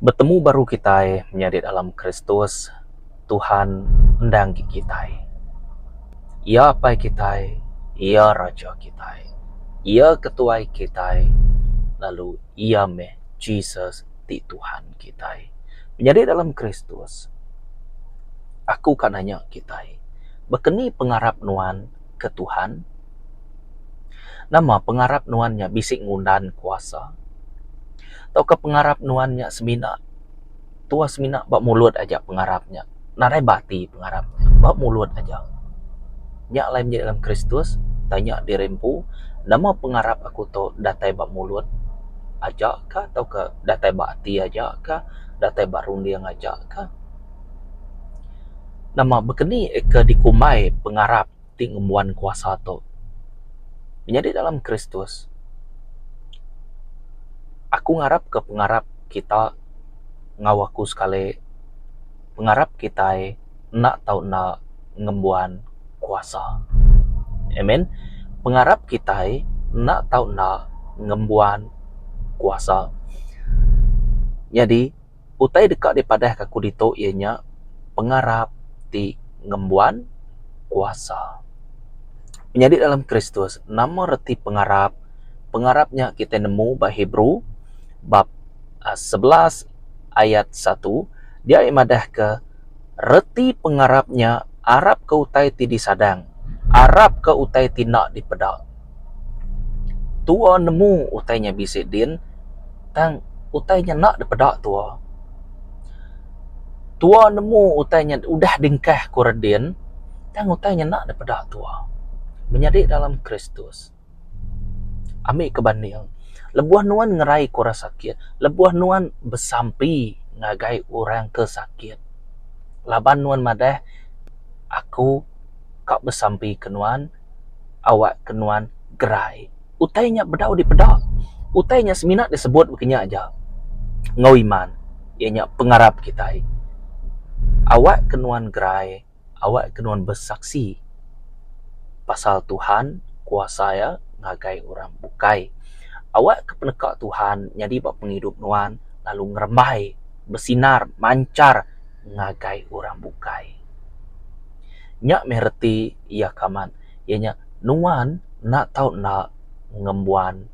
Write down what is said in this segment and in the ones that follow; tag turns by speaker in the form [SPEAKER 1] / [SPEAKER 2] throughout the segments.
[SPEAKER 1] Bertemu baru kita menjadi dalam Kristus, Tuhan undang kita. Ia apa kita, Ia Raja kita, Ia Ketua kita, lalu Ia meh Jesus di Tuhan kita. Menjadi dalam Kristus, aku kan nanya kita, bekeni pengarap nuan ke Tuhan, nama pengarap nuannya bisik ngundan kuasa, atau ke pengarap nuannya semina, tua semina bak mulut aja pengarapnya, narai bati pengarapnya, bak mulut aja. Nyak lain menjadi dalam Kristus, tanya dirempu, nama pengarap aku to datai bak mulut aja kah, atau ke datai bak hati aja kah, datai bak rundi yang aja kah? Nama bekeni ke dikumai pengarap ti ngembuan kuasa to. Menjadi dalam Kristus, aku ngarap ke pengarap kita ngawaku sekali, pengarap kita nak tau nak ngembuan kuasa. Amen. Pengarap kita nak tau nak ngembuan kuasa. Jadi, utai dekat daripada kaku dito ianya pengarap ti ngembuan kuasa. Menjadi dalam Kristus, nama reti pengarap, pengarapnya kita nemu bab Hebrew bab 11 ayat 1, dia imadah ke reti pengarapnya Arab ke utai ti disadang, Arab ke utai ti nak dipedak. Tua nemu utainya bisik din, tang utainya nak dipedak tua. Tua nemu utainya udah dingkah kuredin, tang utainya nak dipedak tua. Menjadi dalam Kristus, ambil kebanding. Lebuah nuan ngerai kura sakit, lebuah nuan besampi ngagai orang ke sakit. Laban nuan madah, aku kak besampi kenuan, awak kenuan gerai. Utainya bedau di pedak. Utainya seminat disebut begini aja. Ngawiman, ianya pengarap kita. Awak kenuan gerai, awak kenuan bersaksi. Pasal Tuhan kuasa ya ngagai orang bukai. Awak kepenekak Tuhan jadi bak penghidup nuan, lalu ngeremai, bersinar, mancar ngagai orang bukai. Nyak mereti ia kaman, ianya nuan nak tau nak ngembuan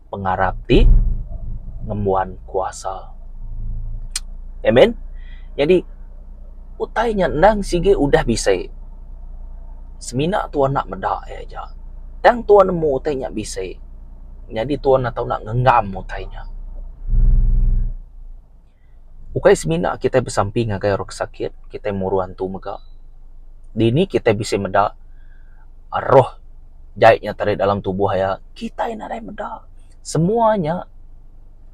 [SPEAKER 1] pengarap ti ngembuan kuasa. Amen. Jadi utainya nang sige udah bisa. Semina tuan nak medak aja. Dan tuan nemu utainya bisa. Jadi tuan nak tahu nak ngenggam utainya. Ukai semina kita bersamping ngagai orang sakit, kita muruan tu mega. Dini kita bisa medak roh jaitnya tarik dalam tubuh ya. Kita yang ada medak. Semuanya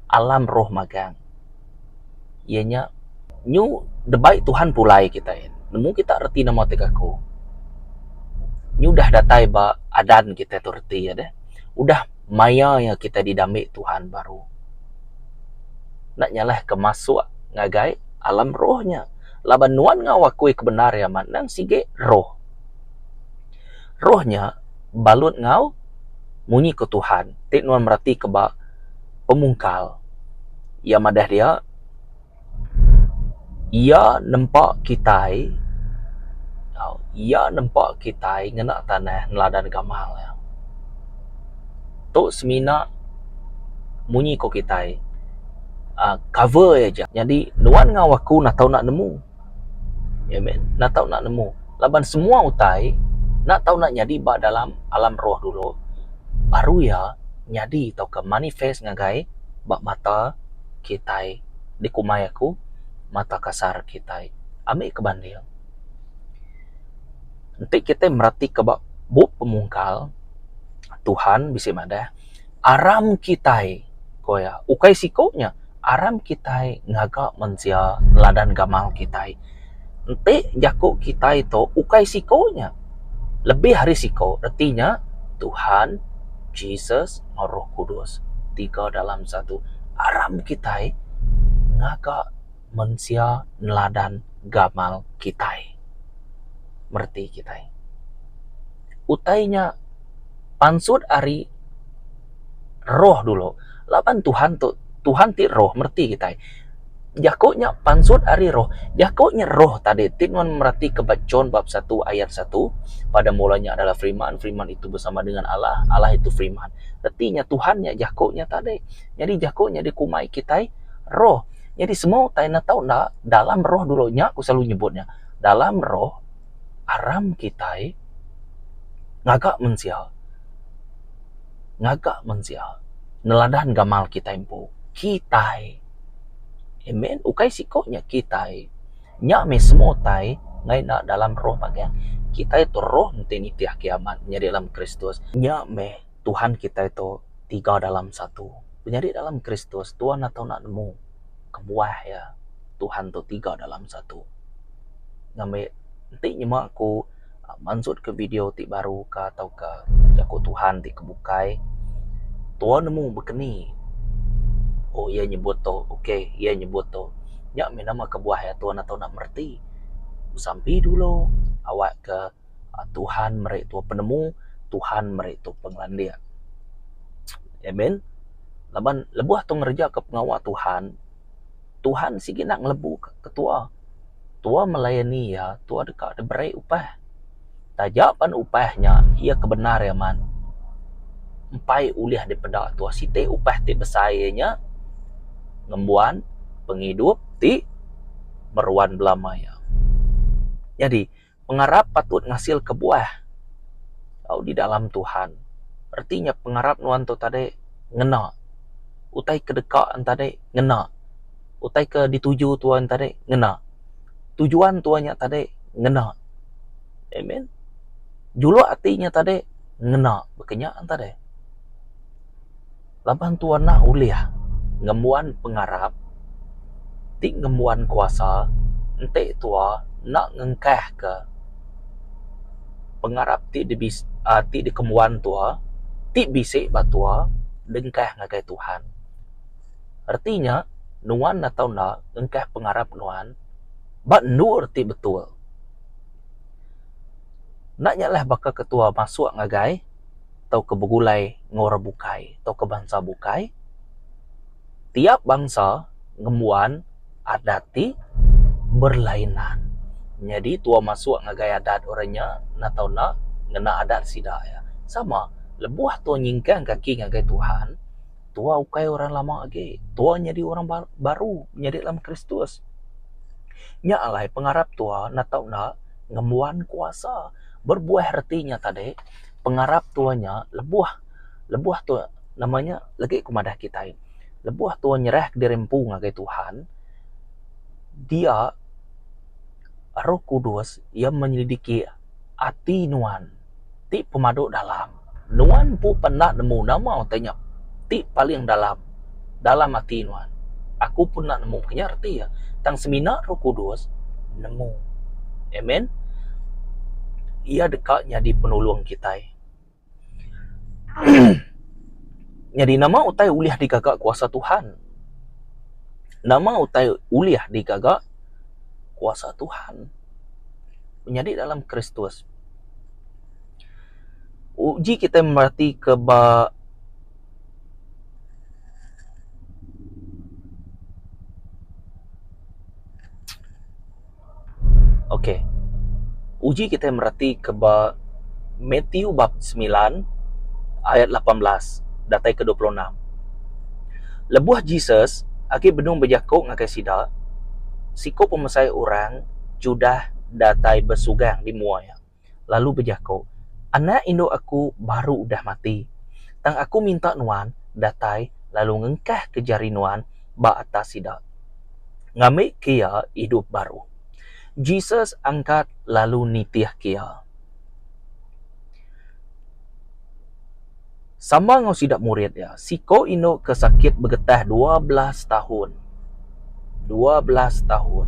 [SPEAKER 1] alam roh magang. Ianya nyu debai Tuhan pulai kita ini. Nemu kita reti nama tekaku. Nyu dah datai ba adan kita tu reti ya deh. Udah maya yang kita didamik Tuhan baru. Nak nyalah kemasuk ngagai alam rohnya. Laban nuan ngawakui kebenar ya man nang sige roh. Rohnya balut ngau munyi ke Tuhan. Tik nuan merati keba pemungkal. Ya madah dia ia nempak kita, ia nempak kita ngena tanah neladan gamal ya. Tok semina munyi ko kita cover aja. Jadi nuan ngawaku nak tahu nak nemu. Amen. Nak tahu nak nemu. Laban semua utai nak tahu nak jadi ba dalam alam roh dulu. Baru ya nyadi atau ke manifest ngagai bak mata kita di kumai aku, mata kasar kita. Ambil kebanding. Nanti kita merhati ke bak buk pemungkal Tuhan bisa madah aram kita koya ukai sikonya aram kita ngagak mensia ladan gamal kita. Nanti jakuk kita itu ukai sikonya lebih hari siko, artinya Tuhan, Jesus, Roh Kudus, 3 dalam 1. Aram kita ngagak mensia neladan gamal kita. Merti kita. Utainya pansut ari roh dulu. Lapan Tuhan ti roh merti kita. Jakoknya pansut ari roh. Jakoknya roh tadi. Tinuan merhati ke John bab 1 ayat 1. Pada mulanya adalah firman. Firman itu bersama dengan Allah. Allah itu firman. Artinya Tuhannya jakoknya tadi. Jadi jakoknya dikumai kita roh. Jadi semua tahu tahu nak dalam roh dulunya aku selalu nyebutnya. Dalam roh aram kita ngagak mensial. Ngagak mensial. Neladan gamal kita impu. Kita amen. Ukai sikoknya kita nya me semua tai ngai na dalam roh bagian kita itu roh nanti tiah kiamat menjadi dalam Kristus. Nya me Tuhan kita itu tiga dalam satu menjadi dalam Kristus. Tuhan atau nak nemu kebuah ya Tuhan tu tiga dalam satu. Ngambil nanti nyema aku mansut ke video ti baru ke atau ke jago Tuhan ti kebukai Tuhan nemu begini. Oh ia nyebut to, okey, ia nyebut to. Nya me nama kebuah ya Tuhan atau nak merti. Sampai dulu awak ke Tuhan merek tu penemu, Tuhan merek tu penglandia. Amen. Laban lebuh tu ngerja ke pengawal Tuhan. Tuhan sigi nak ngelebu ke tua. Tua melayani ya, tua dekat ada beri upah. Tajapan upahnya ia kebenar ya man. Empai uliah di pedak tua site upah ti besayanya ngembuan penghidup ti meruan belamaya. Jadi pengarap patut ngasil kebuah di dalam Tuhan. Artinya pengarap nuan tu tadi ngena. Utai kedekaan tadi ngena. Utai ke dituju tuan tadi ngena. Tujuan tuannya tadi ngena. Amen. Julu artinya tadi ngena. Bekenyakan tadi. Laban tuan nak uliah ngemuan pengarap ti ngemuan kuasa ente tua nak ngengkah ke pengarap ti di kemuan tua ti bisik batua dengkah ngagai Tuhan. Artinya nuan atau nak ngengkah pengarap nuan bat nur ti betul. Nak nyalah baka ketua masuk ngagai atau ke begulai ngora bukai atau ke bangsa bukai. Tiap bangsa ngemuan adati berlainan. Jadi tua masuk ngagai adat orangnya natau nak ngena adat sida ya. Sama lebuah tua nyingkang kaki ngagai Tuhan. Tua ukai orang lama lagi. Tua jadi orang baru menjadi dalam Kristus. Nya alai pengarap tua natau nak ngemuan kuasa. Berbuah artinya tadi pengarap tuanya lebuah tua namanya lagi kumadah kita. Lebuah tua nyerah dirempu ngagai Tuhan. Dia Roh Kudus yang menyelidiki hati nuan. Ti pemaduk dalam. Nuan pu pernah nemu nama tanya. Ti paling dalam hati nuan. Aku pun nak nemu punya arti ya. Tang seminar Roh Kudus nemu. Amen. Ia dekatnya di penolong kita. Jadi nama utai uliah digagak kuasa Tuhan. Nama utai uliah digagak kuasa Tuhan. Menjadi dalam Kristus. Uji kita merhati ke Okey. Uji kita merhati ke Matthew bab 9 ayat 18 datai ke 26. Lebuah Jesus agi benung berjakok ngakai sida. Siko pemesai orang judah datai bersugang di muaya. Lalu berjakok, anak induk aku baru udah mati. Tang aku minta nuan datai lalu ngengkah ke jari nuan ba atas sida. Ngamik kia hidup baru. Jesus angkat lalu nitiah kia. Sama ngau sidak murid ya. Siko ino kesakit bergetah 12 tahun. 12 tahun.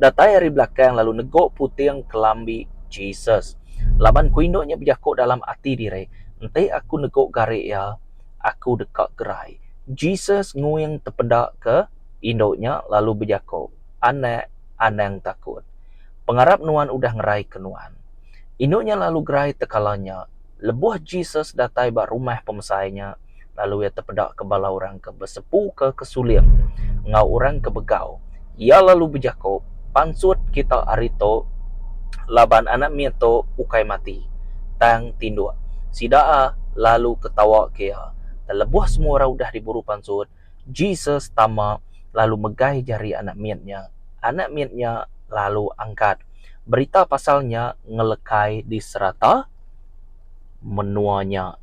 [SPEAKER 1] Datai hari belakang lalu negok puting kelambi Jesus. Laban ku indoknya berjakok dalam hati diri. Nanti aku negok garik ya. Aku dekat gerai. Jesus nguyang terpedak ke indoknya lalu berjakok. Anak yang takut. Pengarap nuan udah ngerai ke nuan. Indoknya lalu gerai tekalanya. Lebuh Jesus datai bak rumah pemesainya. lalu ia terpedak ke bala orang ke bersepu ke kesuliang ngau orang ke begau. Ia lalu berjakok pansut kita arito laban anak mieto ukai mati tang tindua. Sidaa lalu ketawa kia. Terlebuh semua orang udah diburu pansut. Jesus tama lalu megai jari anak mietnya. Anak mietnya lalu angkat. Berita pasalnya ngelekai di serata menuanya.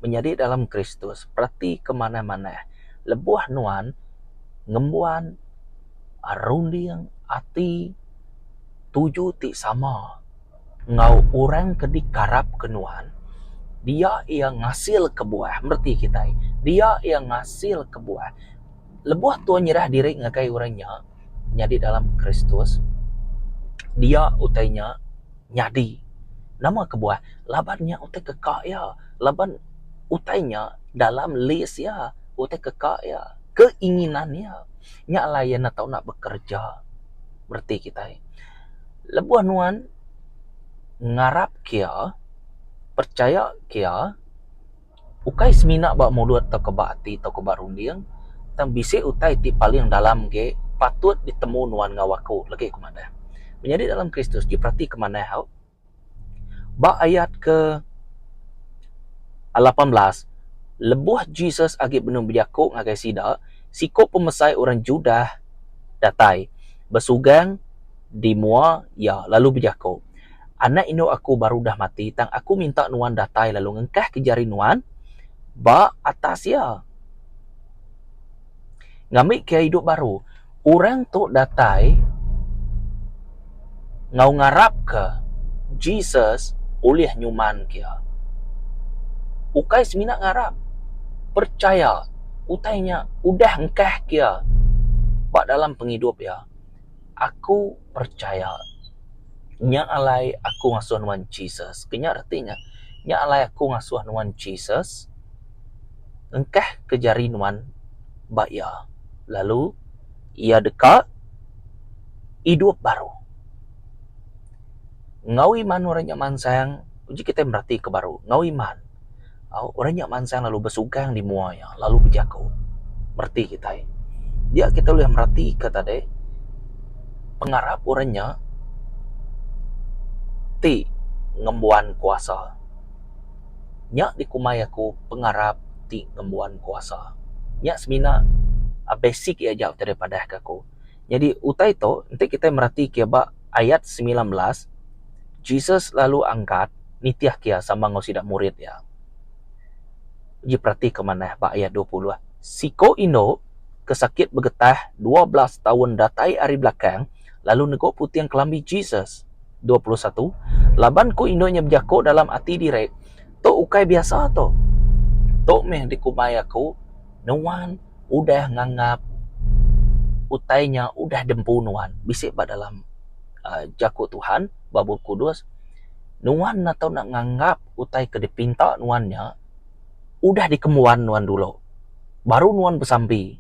[SPEAKER 1] Menjadi dalam Kristus, perhati kemana-mana. Lebuah nuan, ngembuan, arundiang, ati, tuju ti sama. Ngau orang kedik karap kenuan, dia yang ngasil kebuah. Merti kita, dia yang ngasil kebuah. Lebuah tuan nyerah diri ngakai orangnya, menjadi dalam Kristus. Dia utainya nyadi. Nama kebuah, labannya utai kekak ya. Laban utainya dalam list ya, utai kekak ya, keinginannya nya layan atau nak bekerja. Berarti kita lebuah nuan ngarap kia, percaya kia, ukai semina bak mulut atau kebak hati atau kebak rundiang, tang bisi utai ti paling dalam ke patut ditemu nuan ngawaku lagi kemana. Menjadi dalam Kristus diperhati kemana hal. Bak ayat ke 18, lebuh Jesus agi benung berjakuk ngagai sida, siko pemesai orang Judah datai, bersugang di mua ya lalu berjakuk. Anak ino aku baru dah mati, tang aku minta nuan datai lalu ngengkah ke jari nuan, ba atas ya. Ngambil ke hidup baru. Orang tu datai, ngau ngarap ke Jesus oleh nyuman kia. Ukai semina ngarap, percaya, utainya udah ngkah kia. Bak dalam penghidup ya, aku percaya. Nya alai aku ngasuh nuan Jesus. Kenya artinya, nya alai aku ngasuh nuan Jesus, ngkah ke jari nuan bak ya. Lalu, ia dekat, hidup baru. Ngau iman orang nyaman sayang, uji kita berarti ke baru. Ngau iman. Orang nyaman sayang lalu bersugang di muaya, lalu berjaku. Berarti kita. Dia kita boleh merhati kata deh. Pengarap orangnya ti ngembuan kuasa. Nya di kumai aku pengarap ti ngembuan kuasa. Nya semina basic ya jauh daripada aku. Jadi utai to nanti kita merhati kia ba ayat 19. Jesus lalu angkat nitiah kia sama ngau sidak murid ya. Ji perhati kemana ba ayat 20. Siko ino kesakit begetah 12 tahun datai hari belakang lalu negok putih yang kelambi Jesus. 21. Laban ku indonya berjako dalam hati direk. To ukai biasa to. To meh di kumai aku nuan udah nganggap utainya udah dempunuan. Bisik ba dalam jaku Tuhan babul kudus. Nuan atau nak nganggap utai kedipinta nuannya udah dikemuan nuan dulu. Baru nuan bersambi.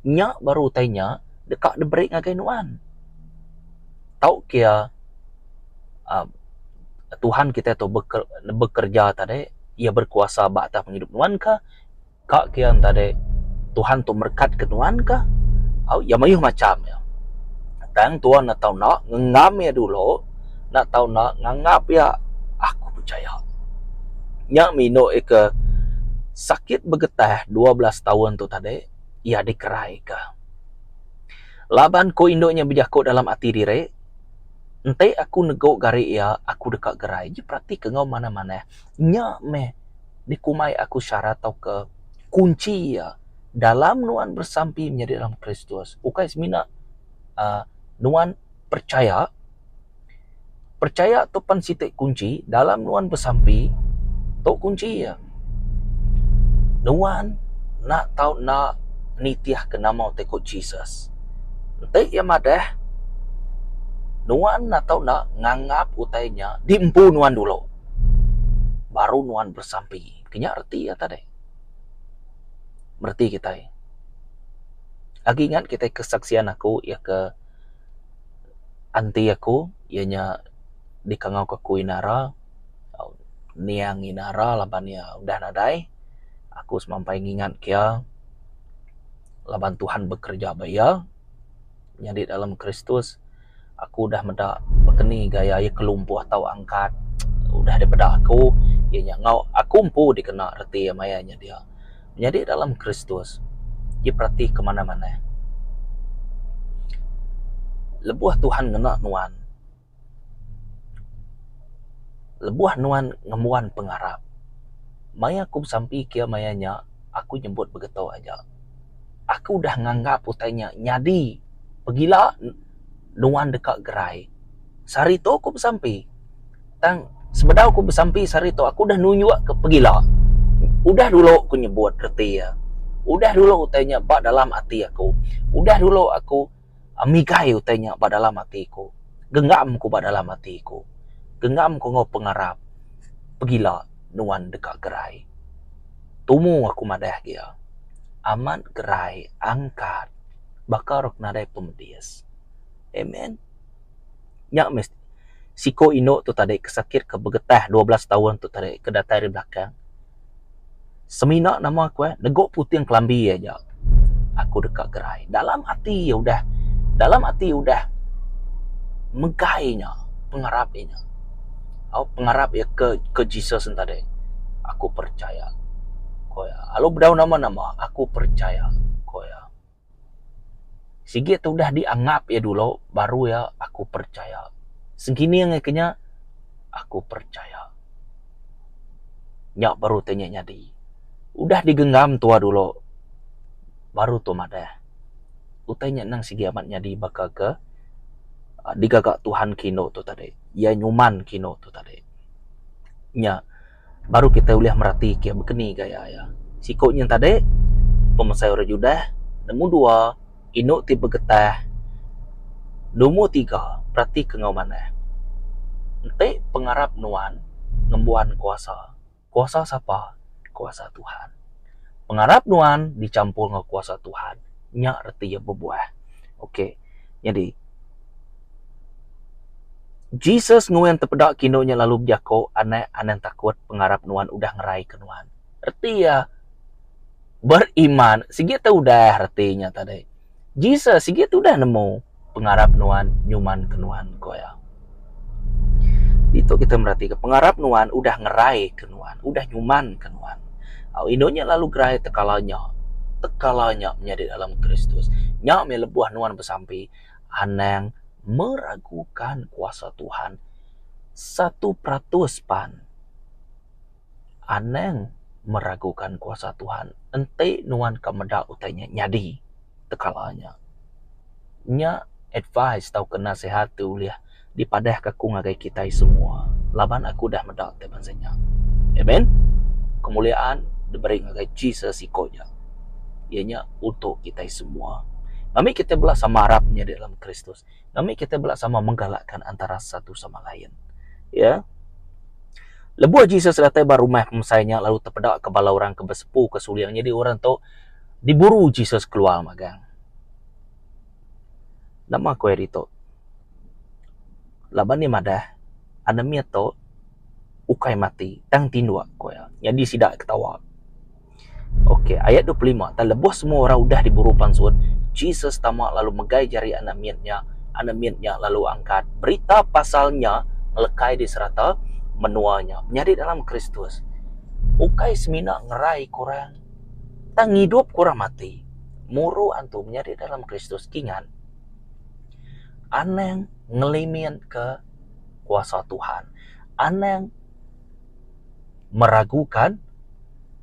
[SPEAKER 1] Nya baru utainya dekat de break ngagai nuan. Tau kia Tuhan kita tu bekerja tadi, ia berkuasa bak penghidup nuan ka? Kak kia tadi Tuhan tu merkat ke nuan ka? Ya mayuh macam ya. Tang tuan nak tahu nak ngam ya dulu, nak tahu nak ngangap ya aku percaya. Nya mino ke sakit begetah 12 tahun tu tadi, ia dikerai ka. Laban ko indoknya berjakut dalam hati diri, entai aku negok gari ia, aku dekat gerai. Je perhati ke ngau mana-mana. Nya meh dikumai aku syarat atau ke kunci ya dalam nuan bersampi menjadi dalam Kristus. Ukai semina nuan percaya tu pan sitik kunci dalam nuan bersampi tu kunci ya. Nuan nak tahu nak nitiah ke nama tekut Jesus. Entai ya madah nuan atau nak nganggap utainya diempu nuan dulu baru nuan bersampi. Kenya arti ya tadi berarti kita lagi ingat kita kesaksian aku ya ke anti aku ianya di kangau ke kuinara niang inara laban ya udah nadai Aku semampai ngingat kia laban Tuhan bekerja baya jadi dalam Kristus. Aku dah medak bekeni gaya ia kelumpuh atau angkat udah daripada aku ianya ngau aku empu dikena reti mayanya dia menjadi dalam Kristus. Dia perhati kemana-mana lebuah Tuhan ngena nuan, lebuah nuan ngemuan pengarap maya aku sampai kia mayanya aku nyebut begitu aja. Aku dah nganggap putainya nyadi pegila nuan dekat gerai sari tu aku bersampai tang sebedau aku bersampai sari tu aku dah nunjuk ke pegila. Udah dulu aku nyebut reti ya. Udah dulu utainya bak dalam hati aku. Udah dulu aku mikai utainya bak dalam hatiku. Genggam ku bak dalam hatiku. Genggam ku ngau pengarap. Pegila nuan dekat gerai. Tumu aku madah dia. Aman gerai angkat. Bakar nadai pemedias. Amen. Nyak mesti. Siko ino tu tadi kesakit kebegetah 12 tahun tu tadi kedatai di belakang. Semina nama aku negok putih yang kelambi aja. Aku dekat gerai. Dalam hati udah megainya, pengarapnya. Pengarap ya ke Jesus tadi. Aku percaya. Koya. Alo bedau nama-nama, aku percaya. Koya. Sigit tu udah dianggap ya dulu, baru ya aku percaya. Segini yang kayaknya aku percaya. Nyak baru tanya nyadi. Udah digenggam tua dulu. Baru tu madah. Utainya nang sigi amatnya di baka ke digagak Tuhan kino tu tadi. Ya nyuman kino tu tadi. Nya baru kita boleh merhati kia begini gaya ya. Sikoknya tadi pemasai orang judah. Nemu 2 ino ti begetah. Nemu 3 perhati ke ngau mana. Ente pengarap nuan ngembuan kuasa. Kuasa siapa? Kuasa Tuhan. Pengarap nuan dicampur dengan kuasa Tuhan. Nyak reti ya berbuah. Okey. Jadi Jesus nguyen terpedak kinonya lalu berjako anak takut pengarap nuan udah ngerai ke nuan. Reti ya beriman. Sigit tu udah retinya tadi. Jesus sigit tu udah nemu pengarap nuan nyuman ke nuan koya. Itu kita merhati ke pengarap nuan udah ngerai ke nuan, udah nyuman ke nuan. Inonya lalu gerai tekalanya menjadi dalam Kristus. Nyak melebuah nuan bersampai anang meragukan kuasa Tuhan 1% pan. Anang meragukan kuasa Tuhan. Ente nuan kemedak utainya nyadi tekalanya. Nya advice tau kena sehat tu liah dipadah kaku ngagai kita semua. Laban aku dah medak tebansanya. Amen. Kemuliaan diberi ngagai Jesus ikonya. Ianya untuk kita semua. Kami kita belak sama Arabnya dalam Kristus. Kami kita belak sama menggalakkan antara satu sama lain. Ya. Lebuah Jesus datang baru rumah pemasainya lalu terpedak ke bala orang ke bersepu ke suliang. Jadi orang tu diburu Jesus keluar magang. Nama aku erito. Laban ni madah anamia tu ukai mati tang tindua koya. Jadi sidak ketawa. Okey, ayat 25. Tak lebuh semua orang udah diburu pansut. Jesus tamak lalu megai jari anamiatnya lalu angkat. Berita pasalnya melekai di serata menuanya. Menjadi dalam Kristus. Ukai semina ngerai kurang. Tang hidup kurang mati. Muru antum menjadi dalam Kristus. Kingan. Aneng ngelimian ke kuasa Tuhan. Aneng meragukan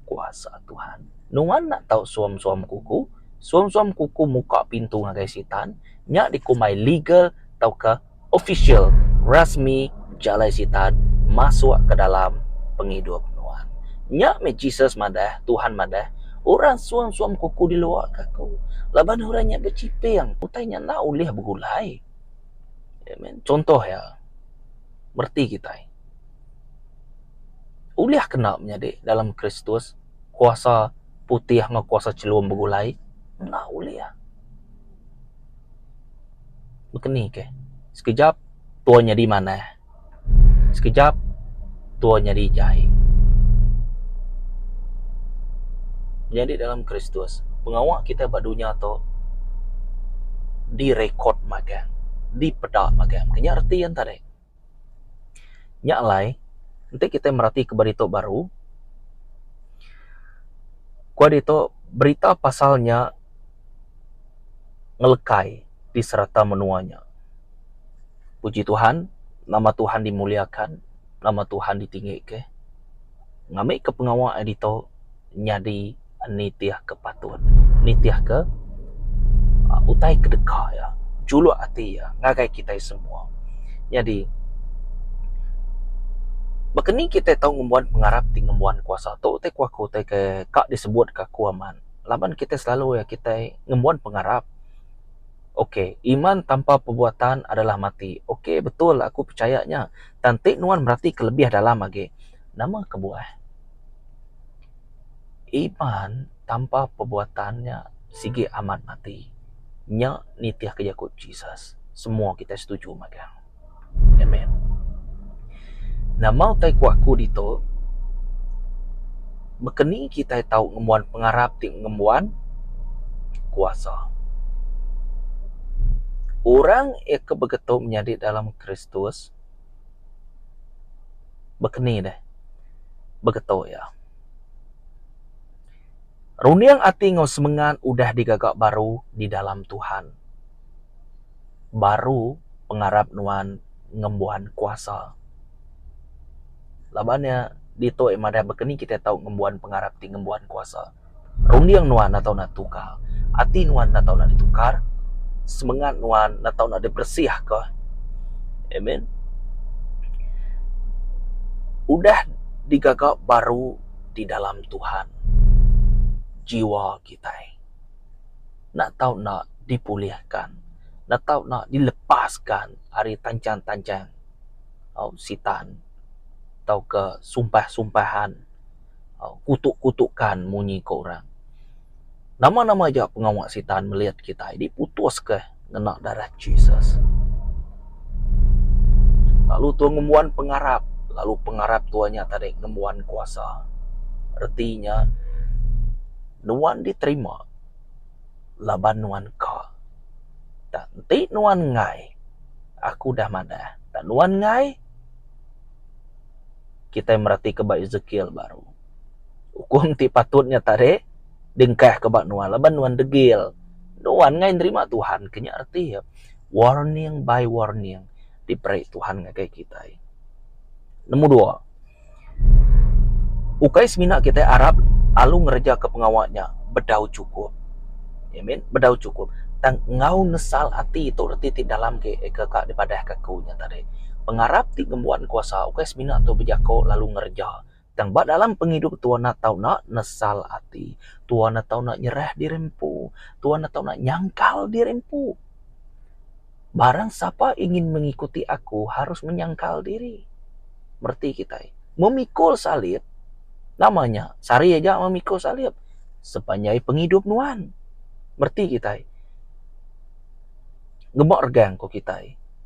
[SPEAKER 1] kuasa Tuhan. Nuan nak tahu suam-suam kuku. Suam-suam kuku muka pintu ngagai sitan. Nyak dikumai legal tau ke official. Rasmi jalai sitan masuk ke dalam penghidup nuan. Nyak me Jesus madah, Tuhan madah. Orang suam-suam kuku di luar kaku. Laban orangnya berciping. Putainya nak ulih bergulai. Amen. Contoh ya. Berti kita. Uliah kena menjadi dalam Kristus. Kuasa putih dengan kuasa celuam bergulai. Nak uliah. Begini ke. Sekejap tuanya di mana. Sekejap tuanya di jai. menjadi dalam Kristus. Pengawak kita pada dunia tu direkod magang, dipedak magang. Kenya arti yang tadi. Nyak lai, nanti kita merhati ke berita baru. Kuat itu berita pasalnya ngelekai di serata menuanya. Puji Tuhan, nama Tuhan dimuliakan, nama Tuhan ditinggikan. Ngamik ke pengawak itu nyadi nitiah kepatun, nitiah ke utai kedekah ya, juluk hati ya, ngagai kita semua. Jadi bekeni kita tahu ngembuan pengharap ti ngembuan kuasa tu te kuaku te ke kak disebut ka kuaman. Laban kita selalu ya kita ngembuan pengharap. Okey, iman tanpa perbuatan adalah mati. Okey, betul aku percayanya. Tantik nuan berarti kelebih dalam lagi. Nama kebuah. Iman tanpa perbuatannya sigi amat mati. Nya nitiah kejakut Jesus. Semua kita setuju magang. Amen. Nama tai kuaku dito bekeni kita tahu ngembuan pengharap ti ngembuan kuasa. Orang yang begitu menjadi dalam Kristus bekeni deh. Begitu ya. Runiang ati ngau semengan udah digagak baru di dalam Tuhan. Baru pengharap nuan ngembuan kuasa. Labannya dito emada bekeni kita tahu ngembuan pengharap ti ngembuan kuasa. Runiang nuan atau nak tukar. Ati nuan atau nak ditukar. Semangat nuan atau nak dibersih ke. Amen. Udah digagak baru di dalam Tuhan. Jiwa kita nak tahu nak dipulihkan, nak tahu nak dilepaskan hari tancang-tancang sitan, tahu ke sumpah-sumpahan, kutuk-kutukan munyi ke orang. Nama-nama aja pengawak sitan melihat kita diputus ke ngenak darah Jesus. Lalu tuan ngembuan pengharap, lalu pengharap tuanya tadi ngembuan kuasa. Artinya nuan diterima laban nuan ka. Tak nanti nuan ngai aku dah mana. Tak nuan ngai kita merhati kebak Ezekiel baru. Hukum ti patutnya tadi dengkah kebak nuan laban nuan degil. Nuan ngai nerima Tuhan. Kenya arti ya warning by warning diberi Tuhan ngai kita. Nombor 2. Ukai semina kita Arab alu ngereja ke pengawaknya bedau cukup. Amen, bedau cukup. Tang ngau nesal hati itu reti ti dalam ke kak daripada kakunya tadi. Pengharap ti ngembuan kuasa ukai semina tu bejako lalu ngereja. Tang bak dalam penghidup tuan nak tahu nak nesal hati. Tuan nak tahu nak nyerah dirempu. Tuan nak tahu nak nyangkal dirempu. Barang siapa ingin mengikuti aku harus menyangkal diri. Berarti kita memikul salib. Namanya, sari aja memikul salib. Sepanjang penghidup nuan. Berarti kita. Ngebak regang ko kita.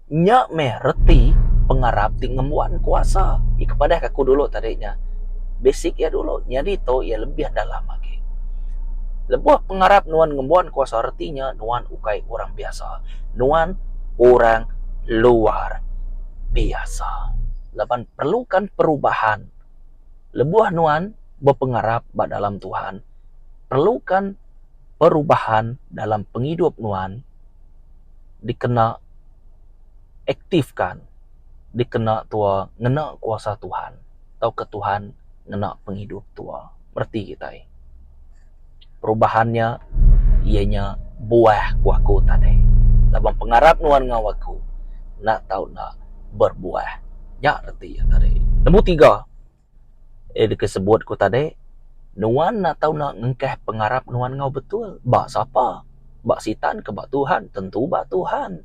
[SPEAKER 1] Nyak meh reti pengharap ti ngembuan kuasa. Kepada aku dulu tadinya. Basic ya dulu. Jadi to ya lebih dalam lagi. Lebuah pengharap nuan ngembuan kuasa artinya nuan ukai orang biasa. Nuan orang luar biasa. Leban perlukan perubahan. Lebuah nuan berpengharap bak dalam Tuhan. Perlukan perubahan dalam penghidup nuan. Dikena aktifkan. Dikena tua ngena kuasa Tuhan. Atau ke Tuhan ngena penghidup tua. Berarti kita. Perubahannya ianya buah kuaku tadi. Labang pengharap nuan ngawaku. Nak tahu nak berbuah. Ya arti ya tadi. Nombor 3. Disebut ku tadi, nuan nak tahu nak ngengkeh pengharap nuan ngau betul. Bak siapa? Bak sitan ke bak Tuhan? Tentu bak Tuhan.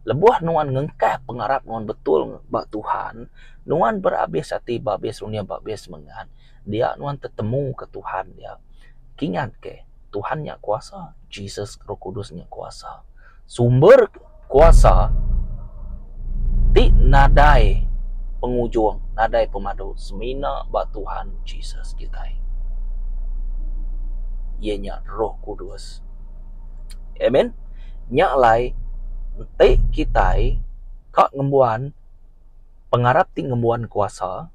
[SPEAKER 1] Lebuah nuan ngengkeh pengharap nuan betul bak Tuhan. Nuan berhabis hati babis dunia babis mengan. Dia nuan tetemu ke Tuhan dia. Kingat ke Tuhannya kuasa, Jesus Roh Kudusnya kuasa. Sumber kuasa ti nadai pengujung, nadai pemadu semina bak Tuhan Jesus kita. ianya Roh Kudus. Amen. Nya lai te kitai kak ngembuan pengarap ti ngembuan kuasa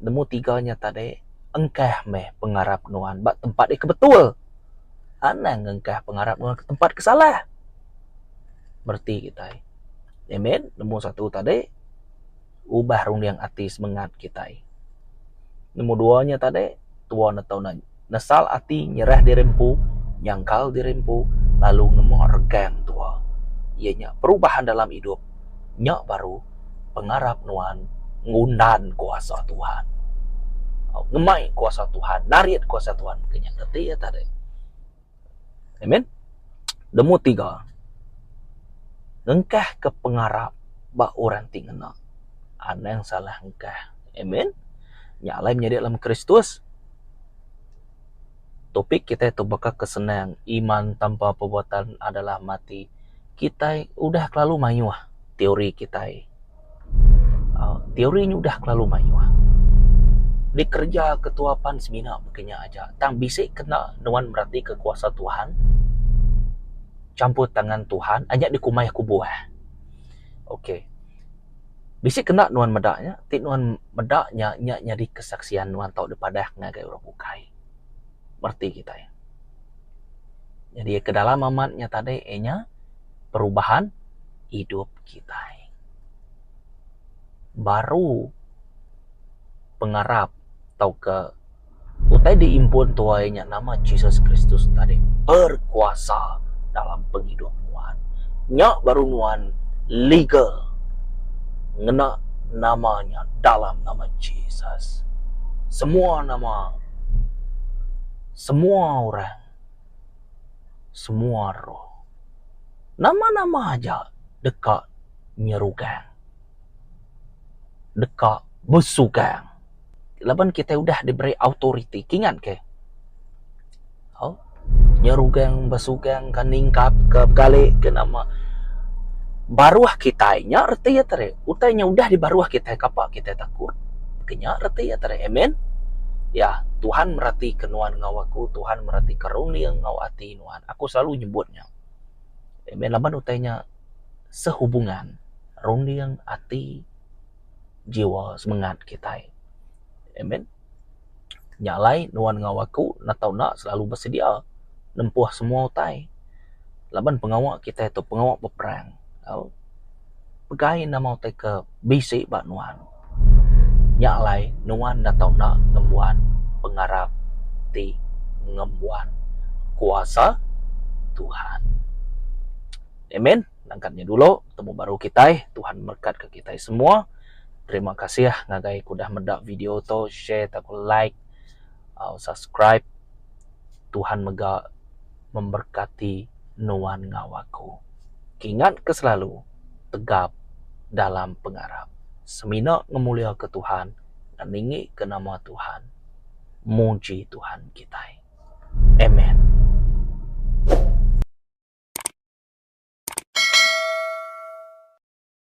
[SPEAKER 1] nemu tiganya tadi engkah meh pengarap nuan bak tempat kebetul anang engkah pengarap nuan ke tempat kesalah berarti kita. Amen. Nemu satu tadi ubah rundiang ati semangat kita. Nemu duanya tadi tuan atau nasal ati nyerah dirempu nyangkal dirempu lalu ngemu regang tua ianya perubahan dalam hidup nya baru pengarap nuan ngundan kuasa Tuhan. Ngemai kuasa Tuhan, narit kuasa Tuhan kenyang ngerti ya tadi. Amen. Nemu tiga engkah ke pengarap bak orang tingena ana yang salah engkah. Amen. Nyalai menjadi dalam Kristus. Topik kita itu bakal kesenang iman tanpa perbuatan adalah mati. Kita udah kelalu mayuah teori kita. Teorinya udah kelalu mayuah. Di kerja ketua pan semina begini aja. Tang bisik kena nuan berarti kekuasa Tuhan. Campur tangan Tuhan, ajak dikumai kubuah. Okey. Bisik kena nuan medaknya, ti nuan medaknya nya di kesaksian nuan tau depadah ngagai orang bukai. Berarti kita ya. Jadi ke dalam amatnya tadi nya perubahan hidup kita. Baru pengarap tau ke utai diimpun tuainya nama Jesus Kristus tadi berkuasa dalam penghidup nuan. Nya baru nuan legal ngena namanya dalam nama Jesus. Semua nama, semua orang, semua roh, nama-nama aja dekat nyerugang, dekat besugang. Laban kita udah diberi authority, kingat ke? Nyerugang, besugang, kaningkap, ke kali ke nama baruah kita nya arti ya tare utainya udah di baruah kita kapak kita takut kenya arti ya tare. Amen. Ya Tuhan merati kenuan ngawaku, Tuhan merati karunia ngawati nuan, aku selalu nyebutnya. Amen. Laban utainya sehubungan rundiang ati jiwa semangat kita. Amen. Nyalai nuan ngawaku natau nak selalu bersedia nempuh semua utai. Laban pengawak kita itu pengawak berperang. Pegai nama utai ke bisi bak nuan. Nyalai nuan natau nak ngembuan pengarap ti ngembuan kuasa Tuhan. Amen. Angkatnya dulu, temu baru kita. Tuhan berkat ke kita semua. Terima kasih ya ngagai kudah medak video to, share, taku like, subscribe. Tuhan mega memberkati nuan ngawaku. Ingat ke selalu tegap dalam pengarap. Semina ngemulia ke Tuhan, ngeningi ke nama Tuhan. Muji Tuhan kita. Amen.